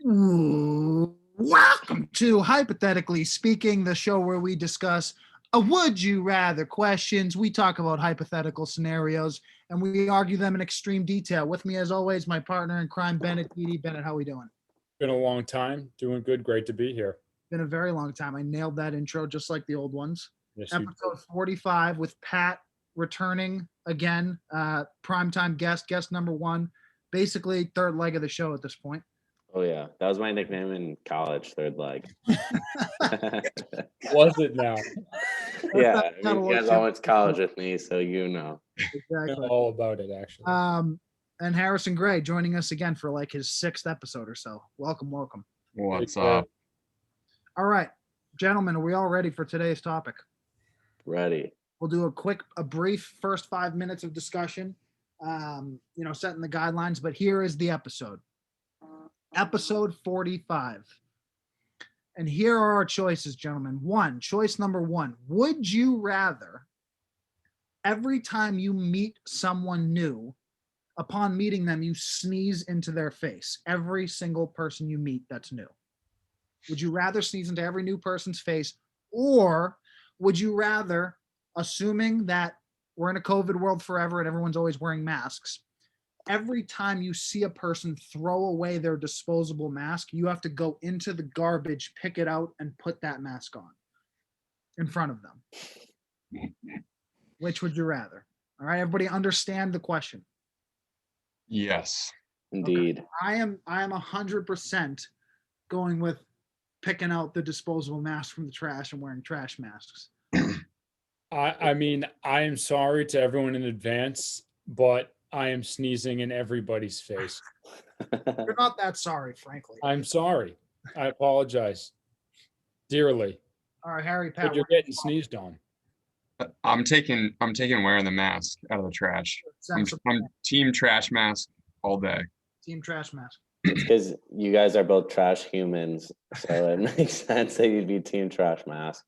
Welcome to Hypothetically Speaking, the show where we discuss a would you rather questions. We talk about hypothetical scenarios and we argue them in extreme detail. With me, as always, my partner in crime, Bennett. Bennett, how we doing? Been a long time. Doing good. Great to be here. Been a very long time. I nailed that intro just like the old ones. Yes, Episode 45 with Pat returning again. Primetime guest number one. Basically, third leg of the show at this point. Oh yeah, that was my nickname in college. Third leg. Was it now? Yeah, I mean, you guys all went to college with me, so you know. Exactly. All about it, actually. And Harrison Gray joining us again for like his 6th episode or so. Welcome. What's up? All right, gentlemen, are we all ready for today's topic? Ready. We'll do a brief first 5 minutes of discussion, setting the guidelines, but here is the episode. Episode 45. And here are our choices, gentlemen. Choice number 1. Would you rather every time you meet someone new, upon meeting them, you sneeze into their face? Every single person you meet that's new. Would you rather sneeze into every new person's face, or would you rather, assuming that we're in a COVID world forever and everyone's always wearing masks, every time you see a person throw away their disposable mask, you have to go into the garbage, pick it out, and put that mask on in front of them? Which would you rather? All right, everybody understand the question? Yes. Indeed. Okay. I am 100% going with picking out the disposable mask from the trash and wearing trash masks. I mean, I am sorry to everyone in advance, but I am sneezing in everybody's face. You're not that sorry, frankly. I'm sorry. I apologize dearly. All right, Harry, Pat. But you're getting sneezed on. I'm taking wearing the mask out of the trash. I'm team trash mask all day. Team trash mask. Because you guys are both trash humans, so it makes sense that you'd be team trash mask.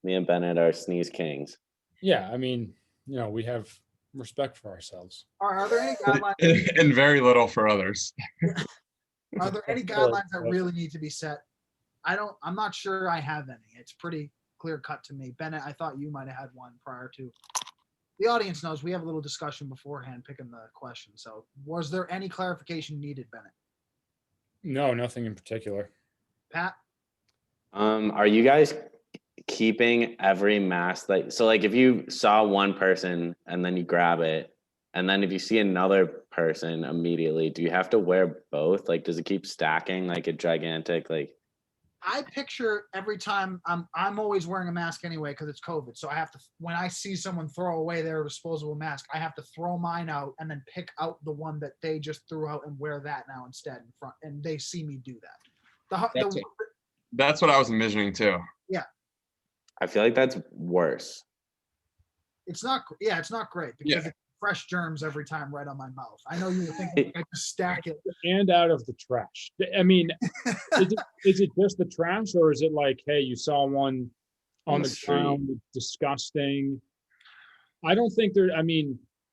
Me and Bennett are sneeze kings. Yeah, I mean, we have respect for ourselves. Are there any guidelines? And very little for others. Are there any guidelines that really need to be set? I'm not sure I have any. It's pretty clear cut to me. Bennett, I thought you might have had one prior to. The audience knows we have a little discussion beforehand picking the question. So was there any clarification needed, Bennett? No, nothing in particular. Pat? Are you guys keeping every mask like if you saw one person and then you grab it, and then if you see another person immediately, do you have to wear both? Like, does it keep stacking like a gigantic I picture every time I'm always wearing a mask anyway because it's COVID. So I have to, when I see someone throw away their disposable mask, I have to throw mine out and then pick out the one that they just threw out and wear that now instead in front. And they see me do that. That's what I was envisioning too. Yeah. I feel like that's worse. It's not great because it's fresh germs every time right on my mouth. I know you were thinking I just stack it. And out of the trash. I mean, is it just the trash, or is it like, hey, you saw one on the ground, disgusting? I don't think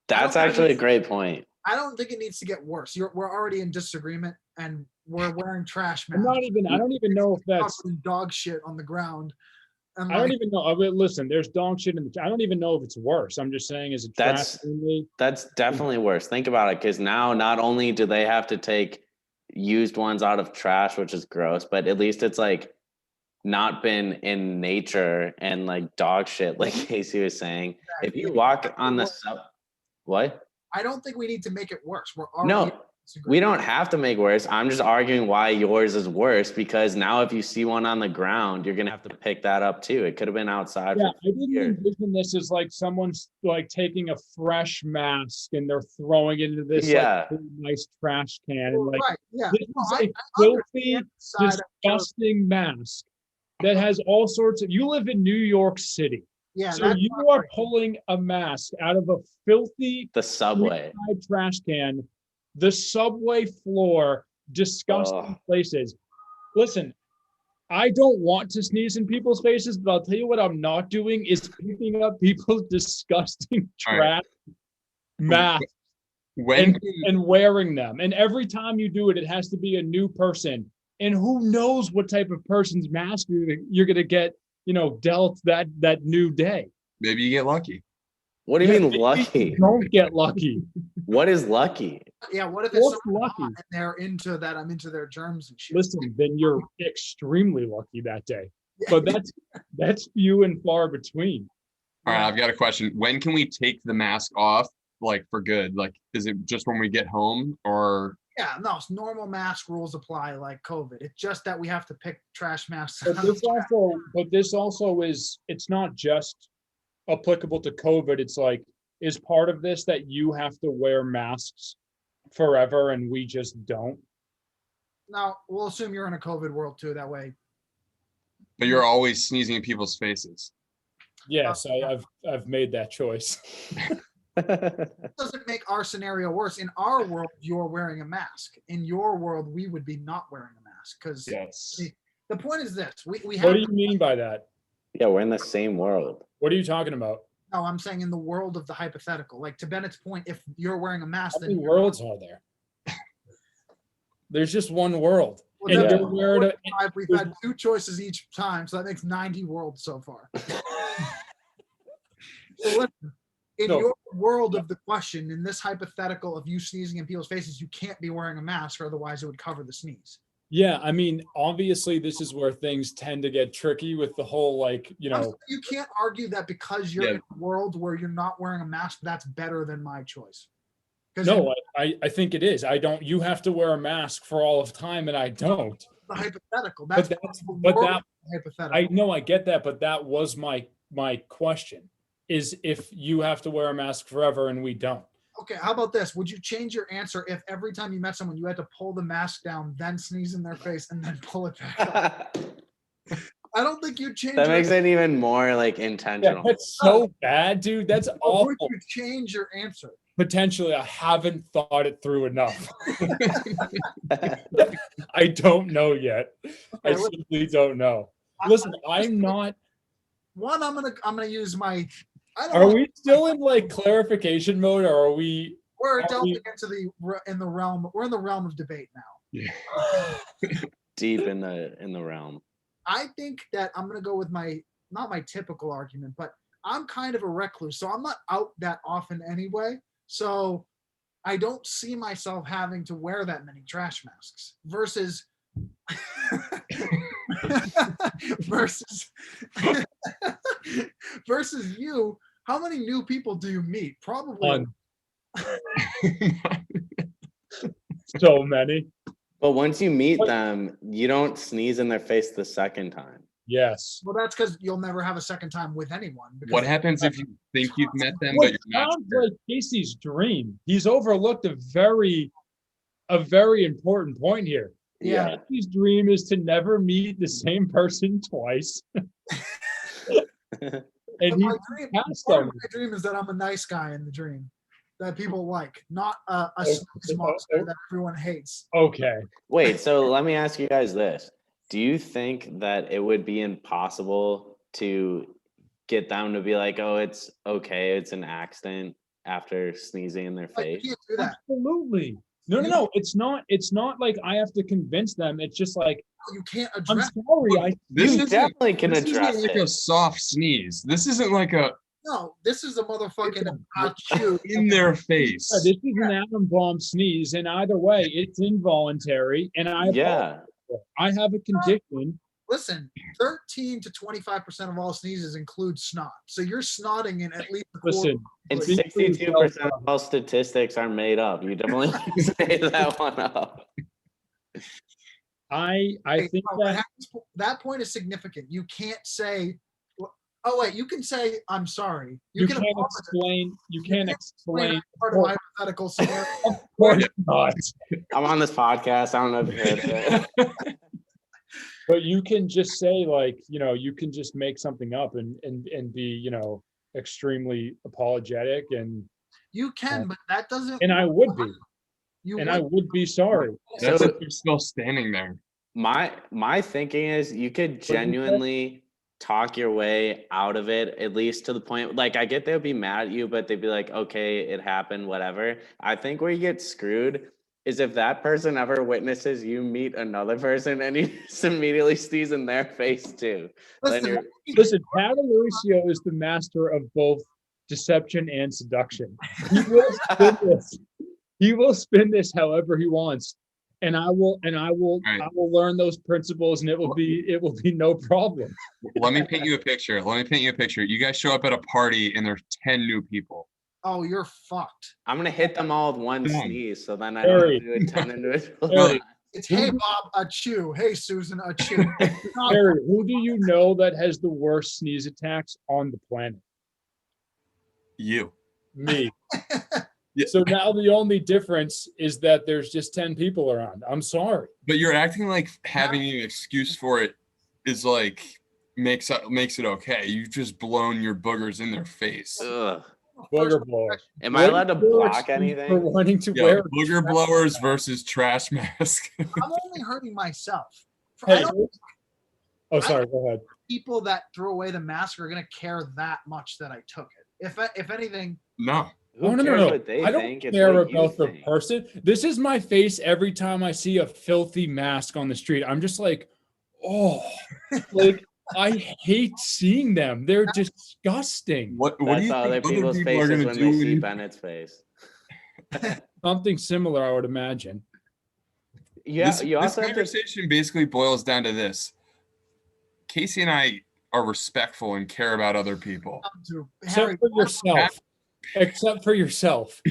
that's actually a great point. I don't think it needs to get worse. We're already in disagreement and we're wearing trash masks. I don't even know if that's dog shit on the ground. I don't even know. Listen, there's dog shit in the. I don't even know if it's worse. I'm just saying, is it trash? That's definitely worse. Think about it, because now not only do they have to take used ones out of trash, which is gross, but at least it's like not been in nature and like dog shit, like Kasey was saying. Exactly. If you walk on the what? I don't think we need to make it worse. We don't have to make worse. I'm just arguing why yours is worse, because now if you see one on the ground, you're gonna have to pick that up too. It could have been outside. Yeah, I didn't envision this as like someone's like taking a fresh mask and they're throwing it into this nice trash can and like this is a filthy, disgusting mask that has all sorts of. You live in New York City. Yeah, so you are pulling a mask out of a filthy subway trash can. The subway floor, disgusting places. Listen, I don't want to sneeze in people's faces, but I'll tell you what I'm not doing is picking up people's disgusting trash masks and wearing them. And every time you do it, it has to be a new person. And who knows what type of person's mask you're gonna get, dealt that new day. Maybe you get lucky. What do you mean lucky? Don't get lucky. What is lucky? Yeah, what if it's What's someone lucky? hot and they're into that? I'm into their germs and shit. Listen, then you're extremely lucky that day. But that's few and far between. All right, I've got a question. When can we take the mask off, like for good? Like, is it just when we get home, or? Yeah, no, it's normal mask rules apply like COVID. It's just that we have to pick trash masks. But this also is, it's not just applicable to COVID. It's like, is part of this that you have to wear masks forever and we just don't? No, we'll assume you're in a COVID world too. That way. But you're always sneezing in people's faces. Yes, I've made that choice. It doesn't make our scenario worse. In our world, you're wearing a mask. In your world, we would be not wearing a mask because Yes. the point is this: we have. What do you mean by that? Yeah, we're in the same world. What are you talking about? No, I'm saying in the world of the hypothetical. Like to Bennett's point, if you're wearing a mask, How many then worlds are there? There's just one world. well, And then you're wearing a, we've had 2 choices each time, so that makes 90 worlds so far. So listen, in your world of the question, in this hypothetical of you sneezing in people's faces, you can't be wearing a mask, or otherwise it would cover the sneeze. yeah, I mean, obviously this is where things tend to get tricky with the whole, like, You can't argue that because you're in a world where you're not wearing a mask, that's better than my choice. No, I think it is. You have to wear a mask for all of time, and I don't. The hypothetical. Hypothetical. I know, I get that, but that was my question, is if you have to wear a mask forever and we don't. Okay, how about this? Would you change your answer if every time you met someone you had to pull the mask down, then sneeze in their face, and then pull it back up? I don't think you'd change. That makes it even more like intentional. Yeah, that's so bad, dude. That's awful. Would you change your answer? Potentially, I haven't thought it through enough. I don't know yet. I simply don't know. Listen, I'm not. One, I'm gonna use my. Are we still in like clarification mode, or are we? We're delving into we're in the realm of debate now. Yeah. Deep in the realm. I think that I'm gonna go with not my typical argument, but I'm kind of a recluse, so I'm not out that often anyway. So I don't see myself having to wear that many trash masks versus versus you. How many new people do you meet? Probably so many. But once you meet them, you don't sneeze in their face the second time. Yes. Well, that's because you'll never have a second time with anyone. What happens if you think you've met them, Well, but you're not sounds sure? like Kasey's dream. He's overlooked a very important point here. Yeah. Kasey's dream is to never meet the same person twice. And my dream is that I'm a nice guy in the dream that people like, not a sneeze monster that everyone hates. Okay. Wait, so let me ask you guys this. Do you think that it would be impossible to get them to be like, oh, it's okay, it's an accident after sneezing in their face? You can't do that. Absolutely. No. It's not like I have to convince them. It's just like, you can't I'm address. sorry. You definitely can This address isn't like it. a soft sneeze. This isn't like a No, this is a motherfucking in their face. This is an atom bomb sneeze, and either way, it's involuntary. And I have a condition. Listen, 13 to 25% of all sneezes include snot. So you're snotting in at least a Listen, and 62% of all statistics are made up. You definitely made that one up. I think that point is significant. You can't say, oh wait, you can say I'm sorry. You can't explain. You can't explain part of my hypothetical scenario. Of course not. I'm on this podcast. I don't know if you heard it. But you can just say, like, you can just make something up and be, extremely apologetic, and you can, but that doesn't. And I would be. I would be sorry. That's if you're still standing there. My thinking is you could genuinely talk your way out of it, at least to the point, like, I get they'll be mad at you, but they'd be like, okay, it happened, whatever. I think where you get screwed is if that person ever witnesses you meet another person and you just immediately sneeze in their face too. Listen, Listen, Pat Mauricio is the master of both deception and seduction. He will spin this. He will spin this however he wants. And I will learn those principles, and it will be no problem. Let me paint you a picture. You guys show up at a party and there's 10 new people. Oh, you're fucked. I'm gonna hit them all with one sneeze, so then I Harry. don't have to do it 10 individuals. Harry. It's hey Bob, a chew. Hey Susan, a chew. Harry, who do you know that has the worst sneeze attacks on the planet? You. Me. Yeah. So now the only difference is that there's just 10 people around. I'm sorry. But you're acting like having an excuse for it is like makes it okay. You've just blown your boogers in their face. Ugh. Booger blower. Am I allowed to block For anything? wanting to Yeah, wear booger blowers versus trash mask. I'm only hurting myself. Hey, sorry, go ahead. People that threw away the mask are gonna care that much that I took it. If anything, No. Who No. cares what they I don't think? It's care what you about the think. person. This is my face every time I see a filthy mask on the street. I'm just like, oh, like I hate seeing them. They're disgusting. What do That's you how think other people's are faces gonna when do they when see you- Bennett's face. Something similar, I would imagine. Yeah, This you also have to. conversation basically boils down to this. Kasey and I are respectful and care about other people. Except for yourself. Except for yourself.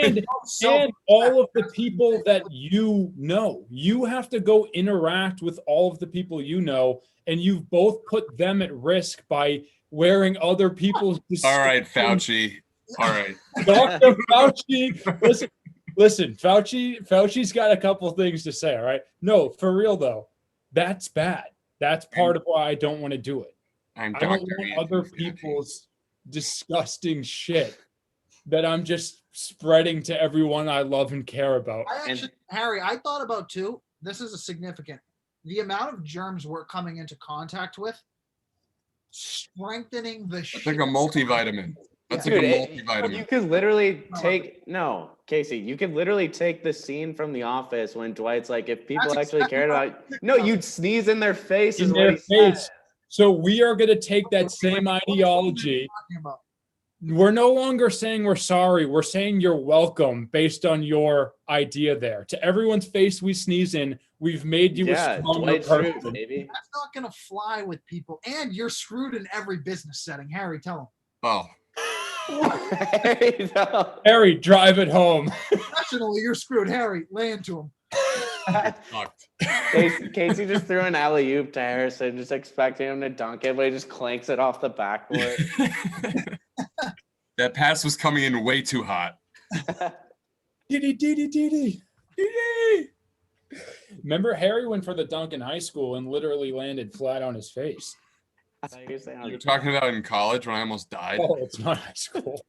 And self- all of the people that you know. You have to go interact with all of the people you know, and you've both put them at risk by wearing other people's. All right, Fauci. All right. Dr. Fauci, listen, Fauci's got a couple things to say, all right? No, for real though, that's bad. That's part of why I don't want to do it. I'm I don't Dr. want Anthony other Fauci. people's disgusting shit that I'm just spreading to everyone I love and care about. Harry, I thought about too. This is a significant. The amount of germs we're coming into contact with, strengthening the. That's like a multivitamin. That's Dude, like a multivitamin. you could literally take Kasey. You could literally take the scene from The Office when Dwight's like, if people That's actually exactly cared what about, no, you'd sneeze in their face. In Is what their he said. face. So we are going to take that same ideology. We're no longer saying we're sorry. We're saying you're welcome based on your idea there. To everyone's face we sneeze in, we've made you a stronger Dwight person. Schrute, baby. That's not gonna fly with people, and you're screwed in every business setting. Harry, tell Oh, Hey, no. Harry, drive it home. him. Professionally, you're screwed. Harry, lay into him. fucked. Kasey just threw an alley-oop to Harrison, just expecting him to dunk it, but he just clanks it off the backboard. That pass was coming in way too hot. Dee. Remember, Harry went for the dunk in high school and literally landed flat on his face. You were talking about in college when I almost died. Oh, it's not high school.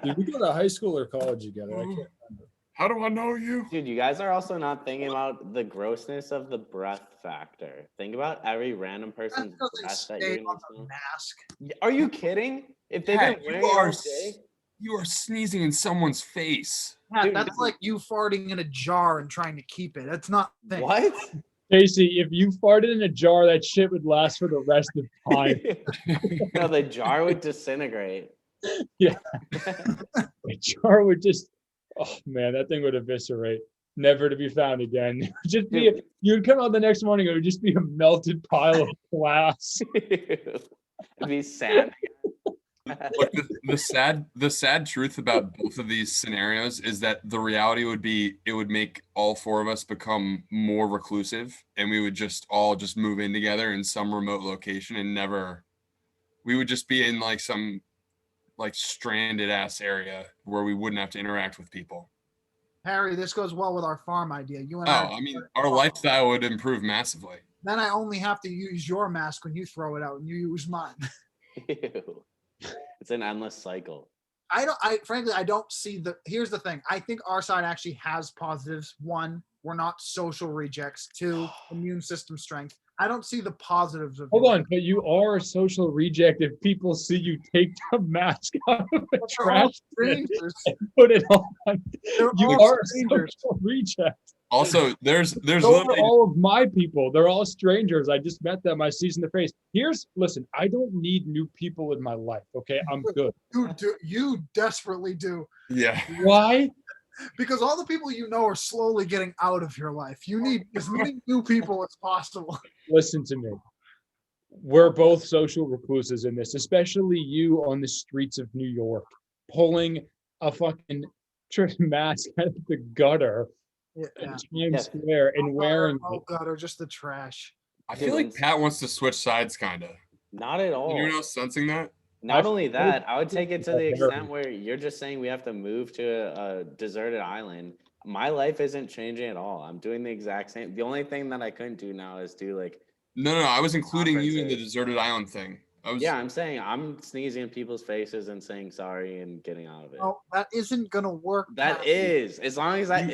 Did we go to high school or college together? I can't remember. How do I know you? Dude, you guys are also not thinking about the grossness of the breath factor. Think about every random person's That doesn't breath that stay you're on gonna the smell. mask. Are you kidding? If they've Pat, been wearing it all day, you are sneezing in someone's face. Pat, Dude, that's like you farting in a jar and trying to keep it. That's not a thing. what? Casey, if you farted in a jar, that shit would last for the rest of time. No, the jar would disintegrate. The jar would just, oh man, that thing would eviscerate, never to be found again. It would just be, you'd come out the next morning, it would just be a melted pile of glass. It'd be sand. Look, the sad truth about both of these scenarios is that the reality would be it would make all four of us become more reclusive, and we would just all just move in together in some remote location and never. We would just be in like some like stranded ass area where we wouldn't have to interact with people. Harry, this goes well with our farm idea. You and Oh, I mean, our lifestyle would improve massively. Then I only have to use your mask when you throw it out, and you use mine. Ew. It's an endless cycle. frankly, I don't see here's the thing. I think our side actually has positives. One, we're not social rejects. Two, immune system strength. I don't see the positives of Hold on, but you are a social reject if people see you take the mask out of the trash and put it on. You are a social reject. Also, there's Those are all of my people. They're all strangers. I just met them. I seasoned the face. Listen, I don't need new people in my life. Okay, I'm good. You desperately do. Yeah. Why? Because all the people you know are slowly getting out of your life. You need as many new people as possible. Listen to me. We're both social recluses in this, especially you on the streets of New York, pulling a fucking mask out of the gutter in Times Square and wearing it. Gutter, just the trash. I feel like Pat wants to switch sides, kind of. Not at all. Anyone else sensing that? Not only that, I would take it to the extent where you're just saying we have to move to a deserted island. My life isn't changing at all. I'm doing the exact same. The only thing that I couldn't do now is do like. No. I was including you in the deserted island thing. Yeah, I'm saying I'm sneezing in people's faces and saying sorry and getting out of it. Oh, that isn't gonna work. That is, as long as I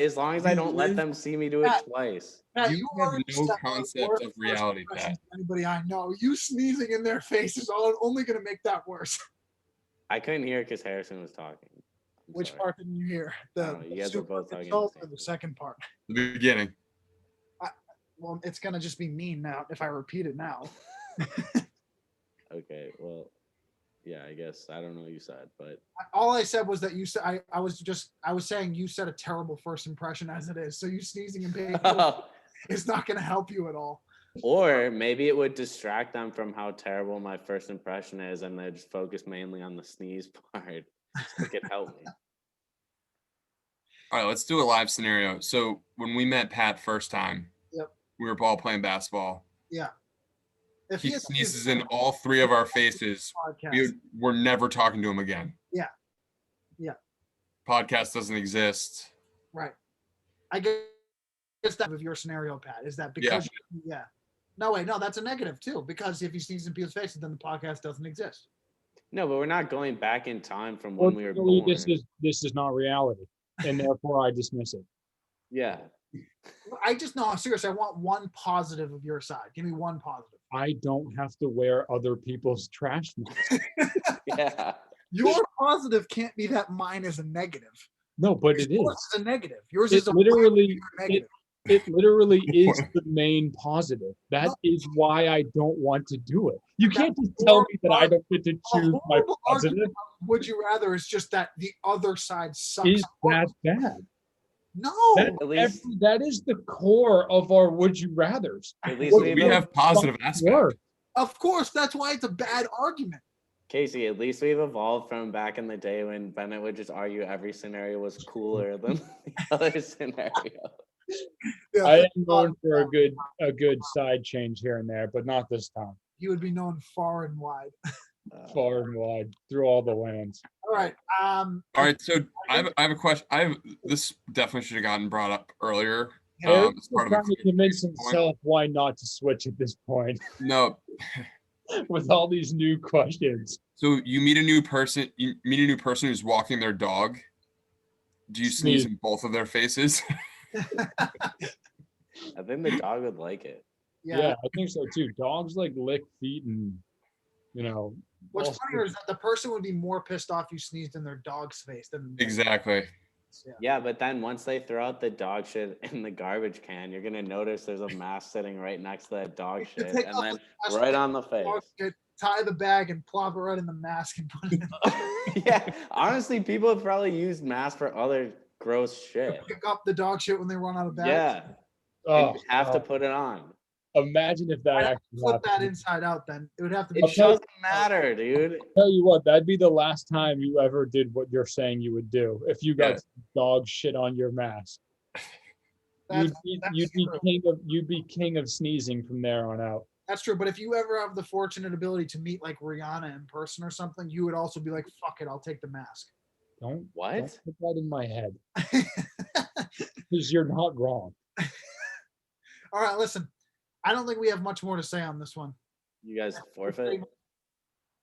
don't let them see me do it twice. Pat, you have no concept of reality, Pat. Anybody I know, you sneezing in their face is only gonna make that worse. I couldn't hear because Harrison was talking. Which part didn't you hear? You guys were both talking. Or the second part? The beginning. Well, it's gonna just be mean now if I repeat it now. Okay, well, yeah, I guess I don't know what you said, but all I said was that you said I was saying you said a terrible first impression as it is. So you sneezing and being is not going to help you at all. Or maybe it would distract them from how terrible my first impression is, and they just focus mainly on the sneeze part. So it could help me. All right, let's do a live scenario. So when we met Pat first time, we were all playing basketball. Yeah. If he sneezes in all three of our faces, we're never talking to him again. Yeah. Yeah. Podcast doesn't exist. Right. I guess that of your scenario, Pat, is that because No, wait, no, that's a negative too, because if he sneezes in people's faces, then the podcast doesn't exist. No, but we're not going back in time from when we were born. This is not reality, and therefore I dismiss it. Yeah. I'm serious. I want one positive of your side. Give me one positive. I don't have to wear other people's trash masks. Yeah. Your positive can't be that mine is a negative. No, but it is. Yours is a negative. Yours it is a literally negative. It literally is the main positive. That is why I don't want to do it. You can't just tell me that I don't get to choose my positive. Would you rather is just that the other side sucks. Is that bad? No. That is the core of our would you rathers. At least we have positive aspects. Of course, that's why it's a bad argument. Kasey, at least we've evolved from back in the day when Bennett would just argue every scenario was cooler than the other scenario. I am known for a good side change here and there, but not this time. You would be known far and wide. Far and wide through all the lands. All right. All right. So I have a question. This definitely should have gotten brought up earlier. Eric's trying to convince himself why not to switch at this point. No. With all these new questions. So you meet a new person. You meet a new person who's walking their dog. Do you sneeze in both of their faces? I think the dog would like it. Yeah, I think so too. Dogs like lick feet and, What's funnier is that the person would be more pissed off you sneezed in their dog's face than exactly. Yeah, but then once they throw out the dog shit in the garbage can, you're gonna notice there's a mask sitting right next to that dog shit, and then right on the face. Tie the bag and plop it right in the mask and put it in. Yeah, honestly, people have probably used masks for other gross shit. Pick up the dog shit when they run out of bags. Yeah, you have to put it on. Imagine if that actually flip that inside out. Then it would have to be. It doesn't matter, dude. Tell you what, that'd be the last time you ever did what you're saying you would do if you got dog shit on your mask. You'd be king of sneezing from there on out. That's true, but if you ever have the fortunate ability to meet like Rihanna in person or something, you would also be like, "Fuck it, I'll take the mask." Don't put that in my head, because you're not wrong. All right, listen. I don't think we have much more to say on this one. You guys forfeit?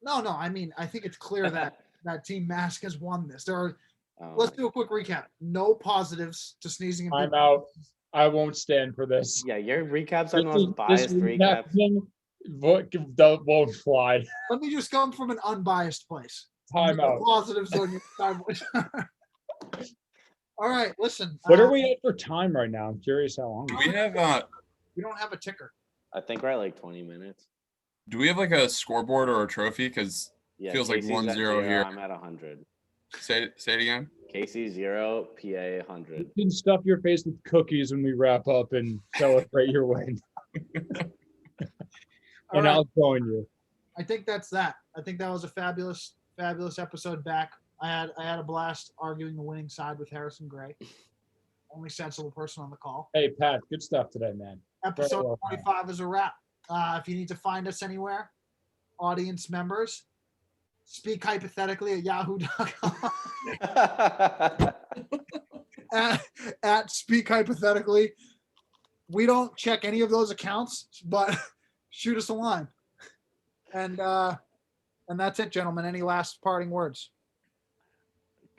No. I mean, I think it's clear that that Team Mask has won this. There are. Oh Let's my do a quick recap. No positives to sneezing and I'm pooping. out. I won't stand for this. Yeah, your recaps are the This most biased recap recaps. thing won't fly. Let me just come from an unbiased place. Time No out. positives on your time. All right, listen. What are we at for time right now? I'm curious how long. Do we have We don't have a ticker. I think we're at like 20 minutes. like a scoreboard or a trophy? Because Yeah, feels like Casey's at 1-0 0, here. I'm at 100. Say it again. Casey 0, PA 100. You can stuff your face with cookies when we wrap up and celebrate your win. All And right. I'll join you. I think that's that. I think that was a fabulous episode back. I had a blast arguing the winning side with Harrison Gray. Only sensible person on the call. Hey, Pat, good stuff today, man. Episode well, 25 is a wrap. If you need to find us anywhere, audience members, speak hypothetically at yahoo.com. at speak hypothetically. We don't check any of those accounts, but shoot us a line. And that's it, gentlemen. Any last parting words?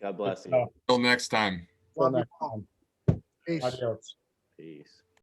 God bless you. Till next time. Till Love you next all. time. Peace. Adios. Peace.